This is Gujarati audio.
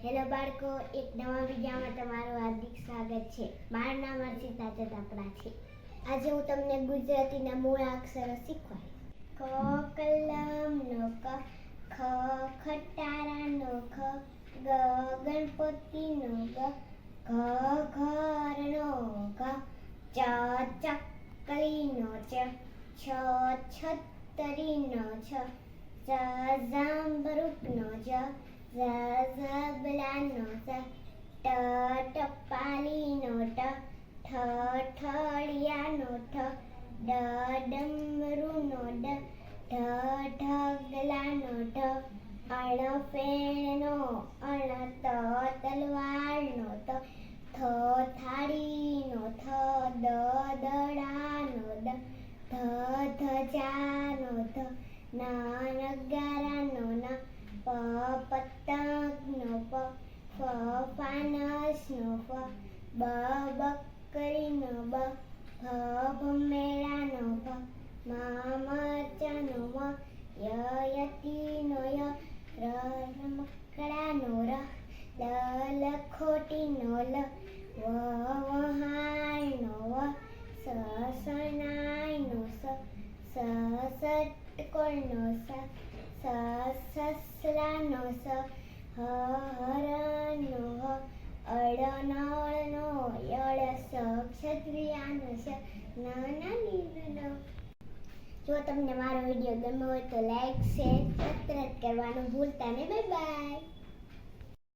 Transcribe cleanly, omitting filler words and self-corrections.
હેલો બાળકો, એક નવા વિડીયોમાં તમારું હાર્દિક સ્વાગત છે. મારું નામ હર્ષિતા ચટાપડા છે. આજે હું તમને ગુજરાતીના મૂળ અક્ષરો શીખવાડીશ. ક કલમનો ક, ખ ખટારાનો ખ, ગ ગણપતિનો ગ, ઘ ઘરનો ઘ, ચ ચકલીનો ચ, છ છતરીનો છ, ઝ ઝાંબરૂકનો ઝ, ઝબલાનો ઝ, ટ ટપાલીનો ટ, ઠ ઠળિયાનો ઠ, ડ ડમરૂનો ડ, ઢ ઢગલાનો ઢ, અણ ફેણનો અણ, ત તલવારનો ત, થ થાળીનો થ, દ દડાનો દ, ધ ધજાનો ધ, ન નગારાનો ન, પ પતંગનો પ, ફ ફાનસનો ફ, બ બકરીનો બ, ભ ભમેડાનો ભ, મ મરચાનો મ, ય યતીનો ય, ર રમકડાનો ર, લ લખોટીનો લ, વ વહાણનો વ, સ શરણાઈનો સ, ષટકોણનો સ, સસલાનો સ, હરણનો હ, અળ નળનો યળ, સ ક્ષત્રિયાનો સ, નાનીનો. જો તમને મારો વિડીયો ગમ્યો હોય તો લાઈક, શેર, સબસ્ક્રાઇબ કરવાનું ભૂલતા નહીં. Bye bye.